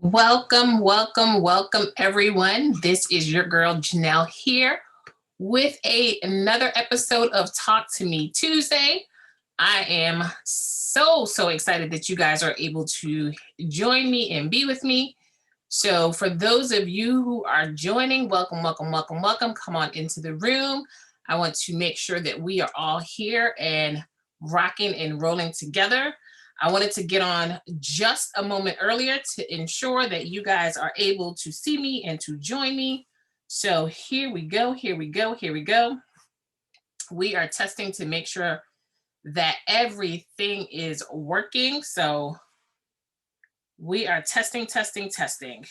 Welcome, welcome, welcome, everyone. This is your girl Janelle here with another episode of Talk to Me Tuesday. I am so excited that you guys are able to join me and be with me. So, for those of you who are joining, welcome, welcome, welcome, welcome. Come on into the room. I want to make sure that we are all here and rocking and rolling together. I wanted to get on just a moment earlier to ensure that you guys are able to see me and to join me. So here we go, here we go, here we go. We are testing to make sure that everything is working. So we are testing, testing, testing.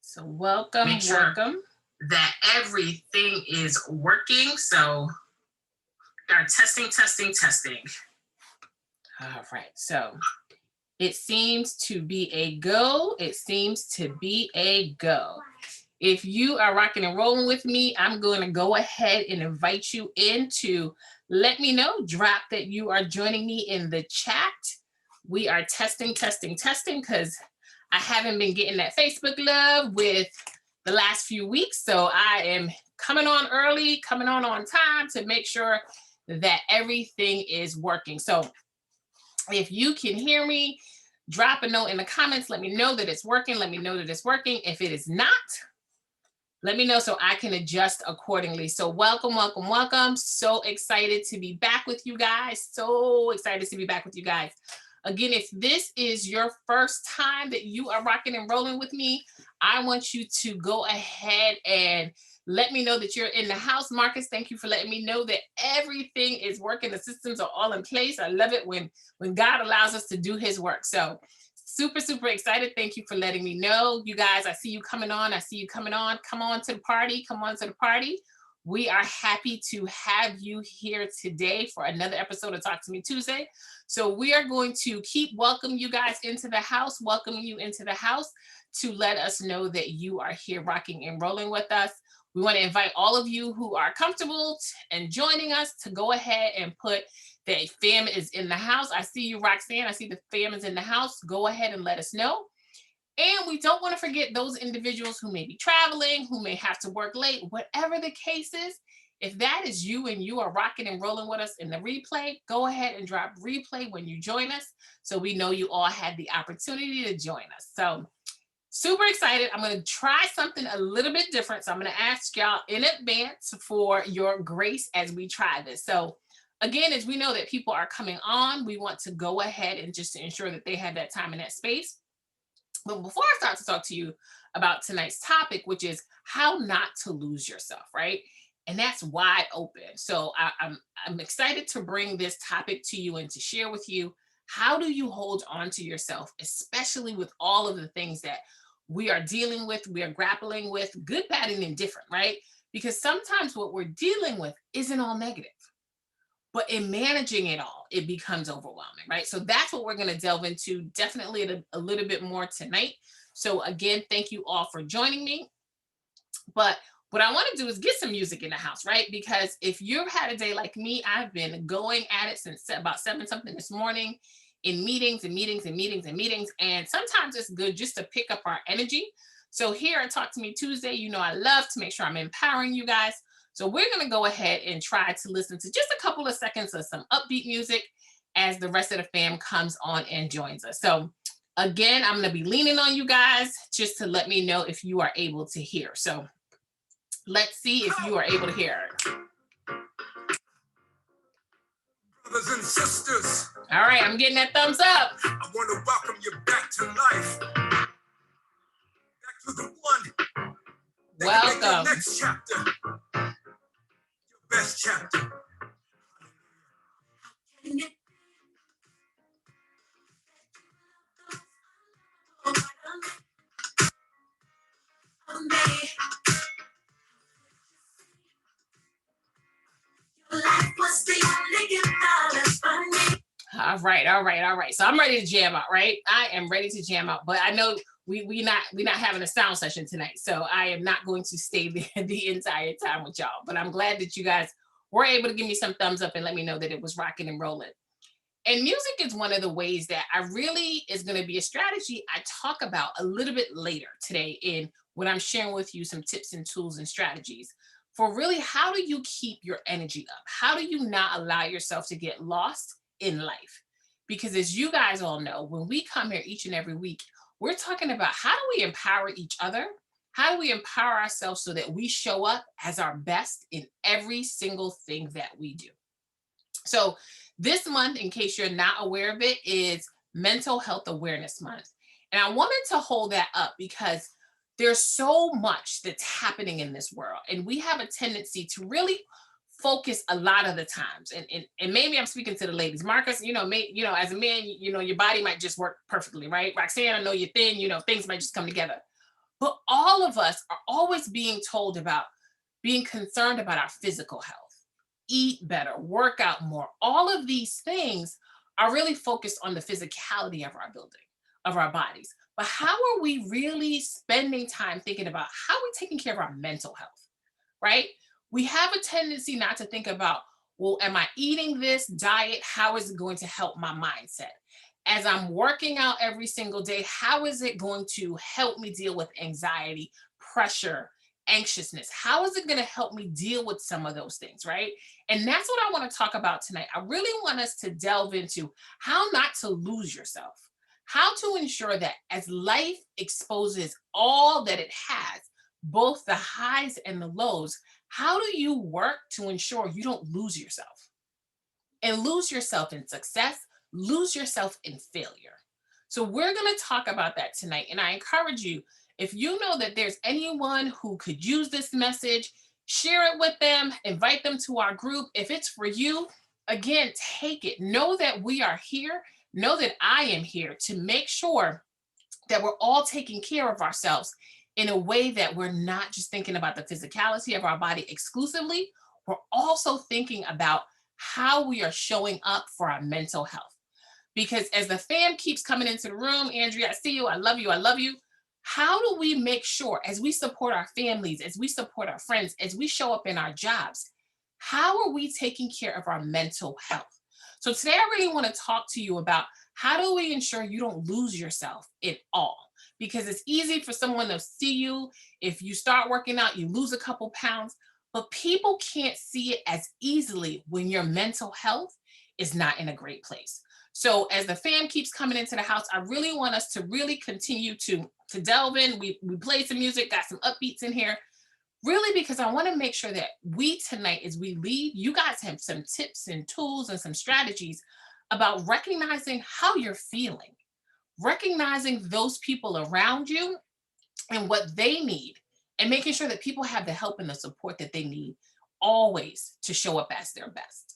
So welcome, make sure welcome. That everything is working. So we are testing, testing, testing. All right, so it seems to be a go. It seems to be a go. If you are rocking and rolling with me, I'm going to go ahead and invite you in to let me know. Drop that you are joining me in the chat. We are testing, testing, testing because I haven't been getting that Facebook love with the last few weeks. So I am coming on early, coming on time to make sure that everything is working. So if you can hear me, drop a note in the comments. Let me know that it's working. Let me know that it's working. If it is not, let me know so I can adjust accordingly. So welcome, welcome, welcome. So excited to be back with you guys. So excited to be back with you guys. Again, if this is your first time that you are rocking and rolling with me, I want you to go ahead and let me know that you're in the house. Marcus, thank you for letting me know that everything is working. The systems are all in place. I love it when God allows us to do his work. So super excited. Thank you for letting me know. You guys, I see you coming on. I see you coming on. Come on to the party. Come on to the party. We are happy to have you here today for another episode of Talk to Me Tuesday. So we are going to keep welcoming you guys into the house, welcoming you into the house to let us know that you are here rocking and rolling with us. We want to invite all of you who are comfortable and joining us to go ahead and put that fam is in the house. I see you, Roxanne. I see the fam is in the house. Go ahead and let us know. And we don't want to forget those individuals who may be traveling, who may have to work late, whatever the case is. If that is you and you are rocking and rolling with us in the replay, go ahead and drop replay when you join us so we know you all had the opportunity to join us. So super excited. I'm going to try something a little bit different. So I'm going to ask y'all in advance for your grace as we try this. So again, as we know that people are coming on, we want to go ahead and just to ensure that they have that time and that space. But before I start to talk to you about tonight's topic, which is how not to lose yourself, right? And that's wide open. So I'm excited to bring this topic to you and to share with you. How do you hold on to yourself, especially with all of the things that we are dealing with, we are grappling with, good, bad, and indifferent, right? Because sometimes what we're dealing with isn't all negative. But in managing it all, it becomes overwhelming, right? So that's what we're going to delve into definitely a little bit more tonight. So again, thank you all for joining me. But what I want to do is get some music in the house, right? Because if you've had a day like me, I've been going at it since about 7 something this morning in meetings and meetings and meetings and meetings. And sometimes it's good just to pick up our energy. So here at Talk to Me Tuesday, you know, I love to make sure I'm empowering you guys. So we're going to go ahead and try to listen to just a couple of seconds of some upbeat music as the rest of the fam comes on and joins us. So again, I'm going to be leaning on you guys just to let me know if you are able to hear. So let's see if you are able to hear it. Brothers and sisters. All right, I'm getting that thumbs up. I want to welcome you back to life. Back to the one. Welcome. Your next chapter. Your best chapter. All right. So I'm ready to jam out, right? I am ready to jam out, but I know we not having a sound session tonight, so I am not going to stay there the entire time with y'all. But I'm glad that you guys were able to give me some thumbs up and let me know that it was rocking and rolling. And music is one of the ways that I really is going to be a strategy I talk about a little bit later today in when I'm sharing with you some tips and tools and strategies for really how do you keep your energy up? How do you not allow yourself to get lost in life? Because as you guys all know, when we come here each and every week, we're talking about how do we empower each other? How do we empower ourselves so that we show up as our best in every single thing that we do? So, this month, in case you're not aware of it, is Mental Health Awareness Month. And I wanted to hold that up because there's so much that's happening in this world. And we have a tendency to really focus a lot of the times. And maybe I'm speaking to the ladies. Marcus, as a man, your body might just work perfectly, right? Roxanne, I know you're thin, things might just come together. But all of us are always being told about being concerned about our physical health, eat better, work out more. All of these things are really focused on the physicality of our building, of our bodies. But how are we really spending time thinking about how we're taking care of our mental health, right? We have a tendency not to think about, well, am I eating this diet? How is it going to help my mindset? As I'm working out every single day, how is it going to help me deal with anxiety, pressure, anxiousness? How is it going to help me deal with some of those things, right? And that's what I want to talk about tonight. I really want us to delve into how not to lose yourself, how to ensure that as life exposes all that it has, both the highs and the lows, how do you work to ensure you don't lose yourself? And lose yourself in success, lose yourself in failure. So, we're going to talk about that tonight. And I encourage you, if you know that there's anyone who could use this message, share it with them, invite them to our group. If it's for you, again, take it. Know that we are here. Know that I am here to make sure that we're all taking care of ourselves in a way that we're not just thinking about the physicality of our body exclusively. We're also thinking about how we are showing up for our mental health. Because as the fam keeps coming into the room, Andrea, I see you, I love you, I love you. How do we make sure as we support our families, as we support our friends, as we show up in our jobs, how are we taking care of our mental health? So today I really want to talk to you about how do we ensure you don't lose yourself at all? Because it's easy for someone to see you. If you start working out, you lose a couple pounds, but people can't see it as easily when your mental health is not in a great place. So as the fam keeps coming into the house, I really want us to really continue to delve in. We played some music, got some upbeats in here, really because I want to make sure that we tonight, as we leave, you guys have some tips and tools and some strategies about recognizing how you're feeling, recognizing those people around you and what they need, and making sure that people have the help and the support that they need always to show up as their best.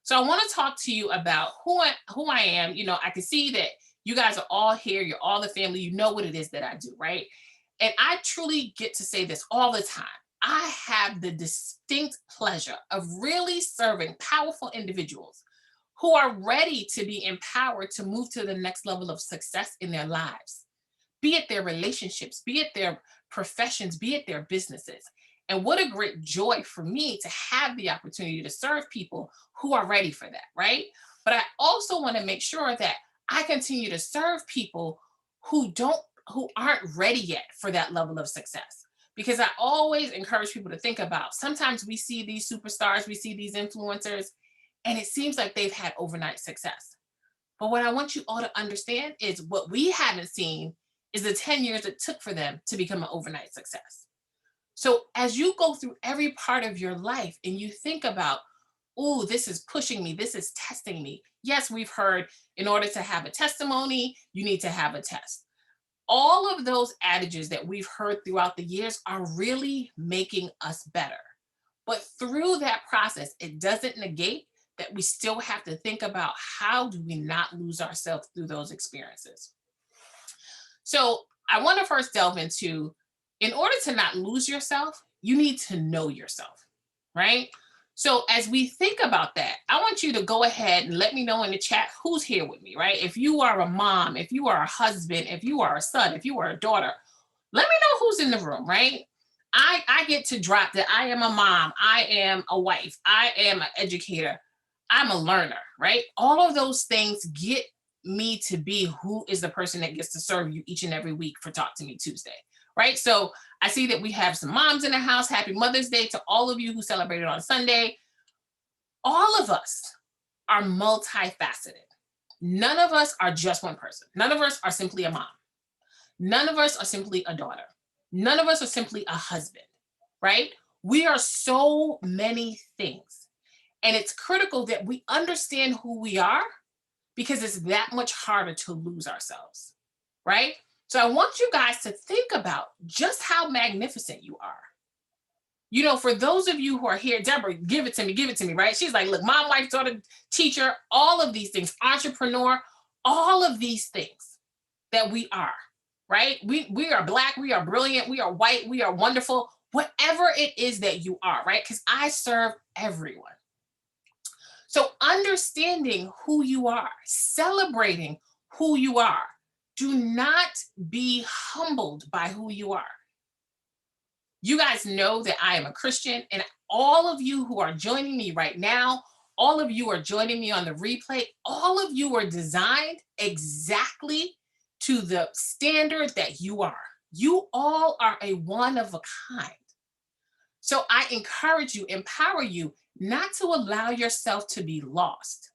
So I want to talk to you about who I am. I can see that you guys are all here. You're all the family. You know what it is that I do, right? And I truly get to say this all the time. I have the distinct pleasure of really serving powerful individuals who are ready to be empowered to move to the next level of success in their lives, be it their relationships, be it their professions, be it their businesses. And what a great joy for me to have the opportunity to serve people who are ready for that, right? But I also want to make sure that I continue to serve people who aren't ready yet for that level of success. Because I always encourage people to think about, sometimes we see these superstars, we see these influencers, and it seems like they've had overnight success. But what I want you all to understand is what we haven't seen is the 10 years it took for them to become an overnight success. So as you go through every part of your life and you think about, oh, this is pushing me, this is testing me. Yes, we've heard in order to have a testimony, you need to have a test. All of those adages that we've heard throughout the years are really making us better. But through that process, it doesn't negate that we still have to think about how do we not lose ourselves through those experiences. So I want to first delve into, in order to not lose yourself, you need to know yourself, right? So as we think about that, I want you to go ahead and let me know in the chat who's here with me, right? If you are a mom, if you are a husband, if you are a son, if you are a daughter, let me know who's in the room, right? I get to drop that I am a mom, I am a wife, I am an educator. I'm a learner, right? All of those things get me to be who is the person that gets to serve you each and every week for Talk to Me Tuesday, right? So I see that we have some moms in the house. Happy Mother's Day to all of you who celebrated on Sunday. All of us are multifaceted. None of us are just one person. None of us are simply a mom. None of us are simply a daughter. None of us are simply a husband, right? We are so many things. And it's critical that we understand who we are, because it's that much harder to lose ourselves, right? So I want you guys to think about just how magnificent you are. You know, for those of you who are here, Deborah, give it to me, right? She's like, look, mom, wife, daughter, teacher, all of these things, entrepreneur, all of these things that we are, right? We are Black, we are brilliant, we are white, we are wonderful, whatever it is that you are, right? Because I serve everyone. So understanding who you are, celebrating who you are, do not be humbled by who you are. You guys know that I am a Christian, and all of you who are joining me right now, all of you are joining me on the replay, all of you are designed exactly to the standard that you are. You all are a one of a kind. So I encourage you, empower you not to allow yourself to be lost,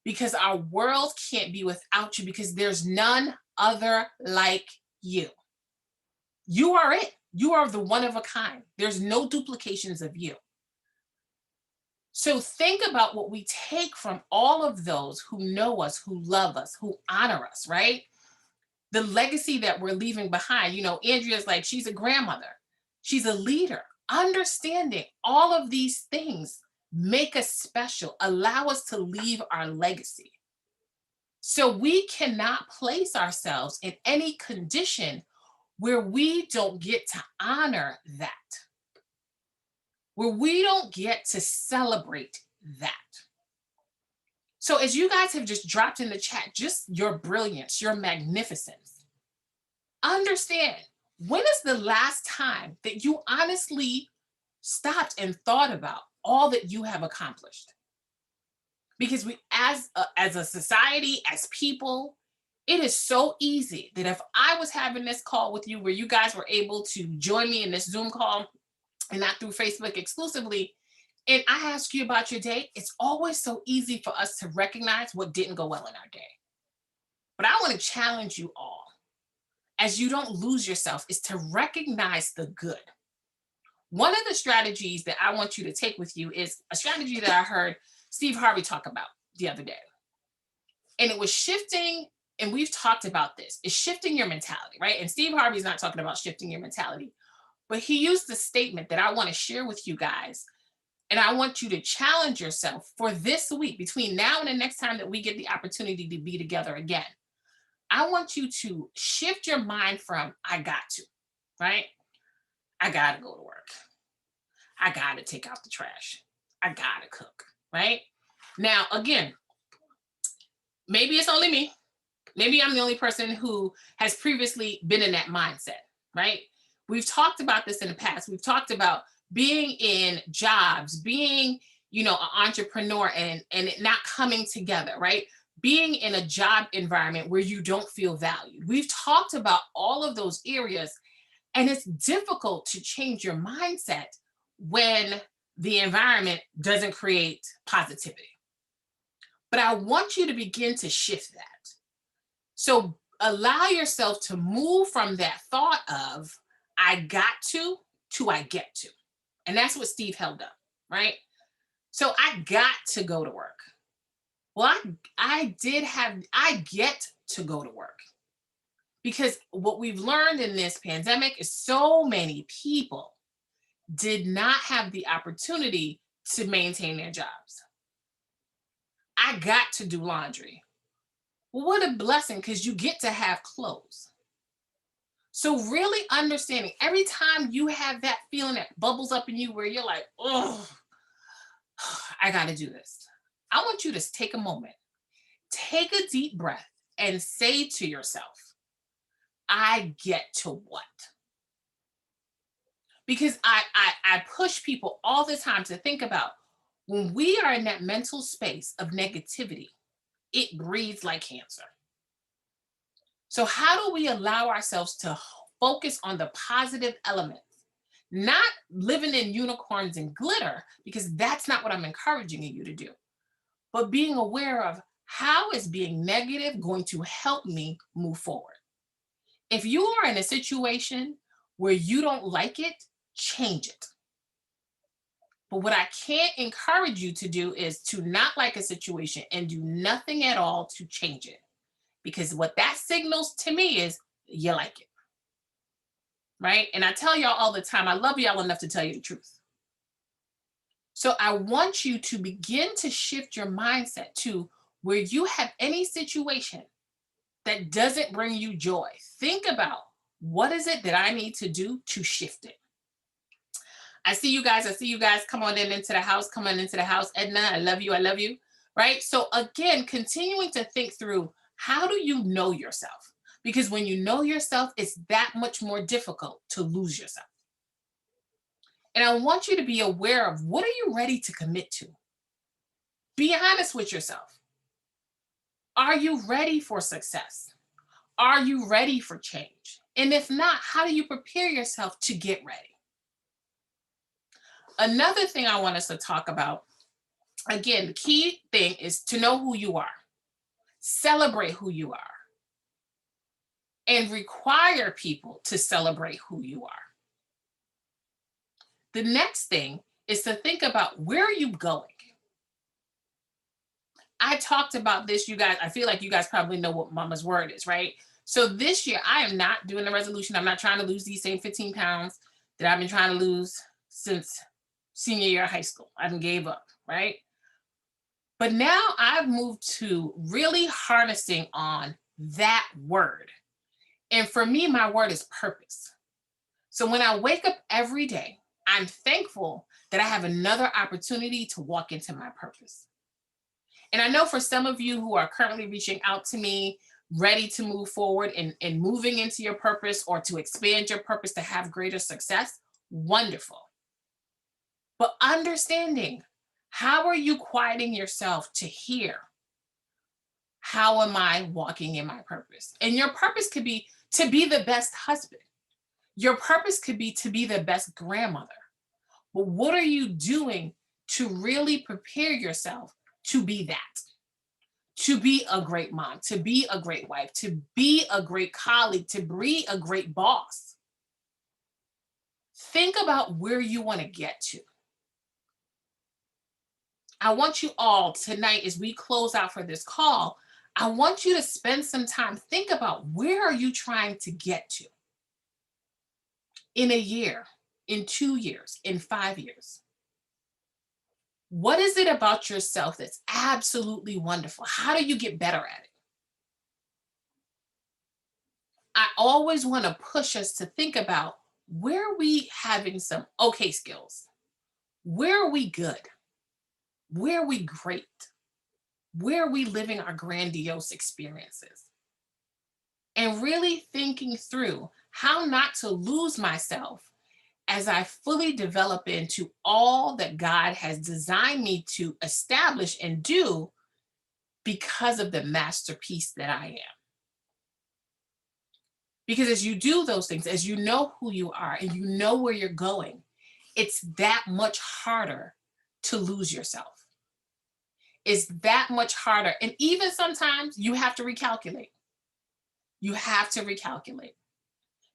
because our world can't be without you, because there's none other like you. You are it. You are the one of a kind. There's no duplications of you. So think about what we take from all of those who know us, who love us, who honor us, right? The legacy that we're leaving behind. You know, Andrea's like, she's a grandmother. She's a leader. Understanding all of these things make us special, allow us to leave our legacy. So we cannot place ourselves in any condition where we don't get to honor that, where we don't get to celebrate that. So as you guys have just dropped in the chat, just your brilliance, your magnificence, understand, when is the last time that you honestly stopped and thought about all that you have accomplished? Because we, as a society, as people, it is so easy that if I was having this call with you where you guys were able to join me in this Zoom call and not through Facebook exclusively, and I ask you about your day, it's always so easy for us to recognize what didn't go well in our day. But I want to challenge you all, as you don't lose yourself, is to recognize the good. One of the strategies that I want you to take with you is a strategy that I heard Steve Harvey talk about the other day. And it was shifting, and we've talked about this, is shifting your mentality, right? And Steve Harvey's not talking about shifting your mentality, but he used the statement that I want to share with you guys. And I want you to challenge yourself for this week, between now and the next time that we get the opportunity to be together again. I want you to shift your mind from, I got to, right? I got to go to work. I got to take out the trash. I got to cook, right? Now, again, maybe it's only me. Maybe I'm the only person who has previously been in that mindset, right? We've talked about this in the past. We've talked about being in jobs, being, you know, an entrepreneur and it not coming together, right? Being in a job environment where you don't feel valued. We've talked about all of those areas, and it's difficult to change your mindset when the environment doesn't create positivity. But I want you to begin to shift that. So allow yourself to move from that thought of, I got to I get to. And that's what Steve held up, right? So I got to go to work. Well, I get to go to work. Because what we've learned in this pandemic is so many people did not have the opportunity to maintain their jobs. I got to do laundry. Well, what a blessing, because you get to have clothes. So really understanding, every time you have that feeling that bubbles up in you where you're like, oh, I got to do this. I want you to take a moment, take a deep breath, and say to yourself, I get to what? Because I push people all the time to think about, When we are in that mental space of negativity, it breeds like cancer. So, how do we allow ourselves to focus on the positive elements? Not living in unicorns and glitter, because that's not what I'm encouraging you to do, but being aware of how is being negative going to help me move forward. If you are in a situation where you don't like it, change it. But what I can't encourage you to do is to not like a situation and do nothing at all to change it. Because what that signals to me is you like it. Right? And I tell y'all all the time, I love y'all enough to tell you the truth. So I want you to begin to shift your mindset to where you have any situation that doesn't bring you joy. Think about, what is it that I need to do to shift it? I see you guys. I see you guys. Come on into the house. Come on into the house. Edna, I love you. I love you. Right? So again, continuing to think through, how do you know yourself? Because when you know yourself, it's that much more difficult to lose yourself. And I want you to be aware of, what are you ready to commit to? Be honest with yourself. Are you ready for success? Are you ready for change? And if not, how do you prepare yourself to get ready? Another thing I want us to talk about, again, the key thing is to know who you are, celebrate who you are, and require people to celebrate who you are. The next thing is to think about, where are you going? I talked about this, you guys. I feel like you guys probably know what Mama's word is, right? So this year, I am not doing a resolution. I'm not trying to lose these same 15 pounds that I've been trying to lose since senior year of high school. I haven't gave up, right? But now I've moved to really harnessing on that word. And for me, my word is purpose. So when I wake up every day, I'm thankful that I have another opportunity to walk into my purpose. And I know for some of you who are currently reaching out to me, ready to move forward and moving into your purpose, or to expand your purpose to have greater success, wonderful. But understanding, how are you quieting yourself to hear, how am I walking in my purpose? And your purpose could be to be the best husband. Your purpose could be to be the best grandmother. But what are you doing to really prepare yourself to be that? To be a great mom, to be a great wife, to be a great colleague, to be a great boss. Think about where you want to get to. I want you all tonight, as we close out for this call, I want you to spend some time, think about, where are you trying to get to in a year, in 2 years, in 5 years? What is it about yourself that's absolutely wonderful? How do you get better at it? I always want to push us to think about, where are we having some okay skills? Where are we good? Where are we great? Where are we living our grandiose experiences? And really thinking through how not to lose myself as I fully develop into all that God has designed me to establish and do, because of the masterpiece that I am. Because as you do those things, as you know who you are and you know where you're going, it's that much harder to lose yourself. It's that much harder. And even sometimes you have to recalculate. You have to recalculate.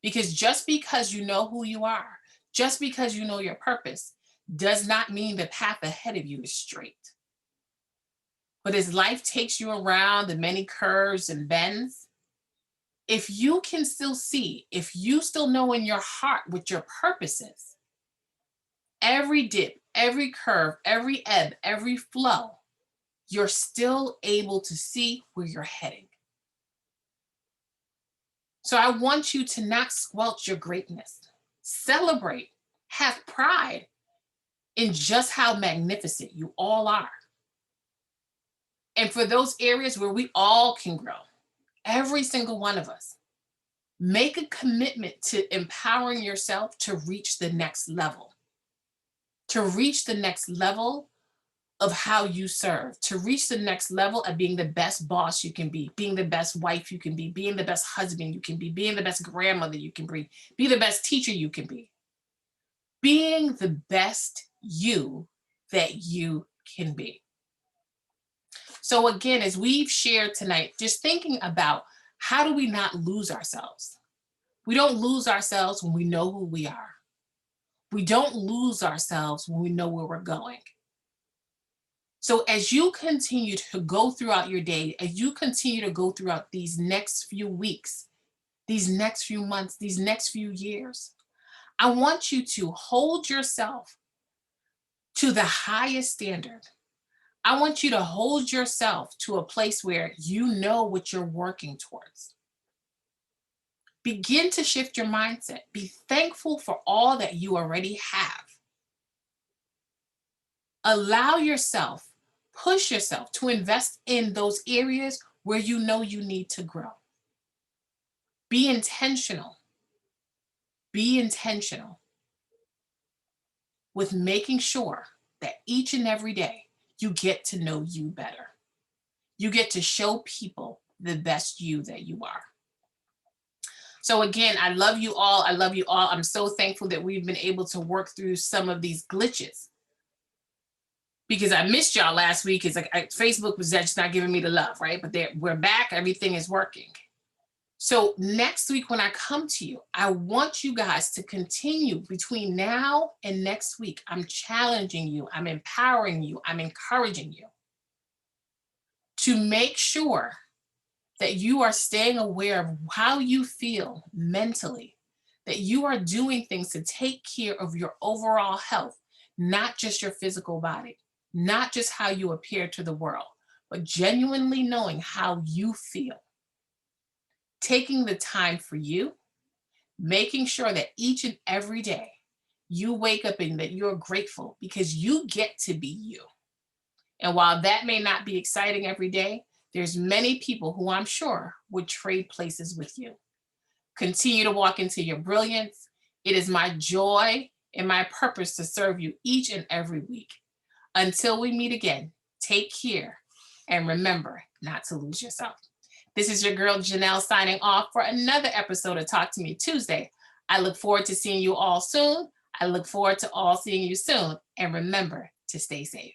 Because just because you know who you are, just because you know your purpose, does not mean the path ahead of you is straight. But as life takes you around the many curves and bends, if you can still see, if you still know in your heart what your purpose is, every dip, every curve, every ebb, every flow, you're still able to see where you're heading. So I want you to not squelch your greatness. Celebrate, have pride in just how magnificent you all are. And for those areas where we all can grow, every single one of us, make a commitment to empowering yourself to reach the next level. To reach the next level of how you serve, to reach the next level of being the best boss you can be, being the best wife you can be, being the best husband you can be, being the best grandmother you can be the best teacher you can be, being the best you that you can be. So again, as we've shared tonight, just thinking about how do we not lose ourselves? We don't lose ourselves when we know who we are. We don't lose ourselves when we know where we're going. So as you continue to go throughout your day, as you continue to go throughout these next few weeks, these next few months, these next few years, I want you to hold yourself to the highest standard. I want you to hold yourself to a place where you know what you're working towards. Begin to shift your mindset. Be thankful for all that you already have. Allow yourself, push yourself to invest in those areas where you know you need to grow. Be intentional. Be intentional with making sure that each and every day you get to know you better. You get to show people the best you that you are. So again, I love you all. I love you all. I'm so thankful that we've been able to work through some of these glitches, because I missed y'all last week. It's like Facebook was just not giving me the love, right? But we're back. Everything is working. So next week when I come to you, I want you guys to continue between now and next week. I'm challenging you. I'm empowering you. I'm encouraging you to make sure that you are staying aware of how you feel mentally, that you are doing things to take care of your overall health, not just your physical body, not just how you appear to the world, but genuinely knowing how you feel. Taking the time for you, making sure that each and every day you wake up and that you're grateful because you get to be you. And while that may not be exciting every day, there's many people who I'm sure would trade places with you. Continue to walk into your brilliance. It is my joy and my purpose to serve you each and every week. Until we meet again, take care and remember not to lose yourself. This is your girl Janelle signing off for another episode of Talk to Me Tuesday. I look forward to seeing you all soon. I look forward to all seeing you soon. And remember to stay safe.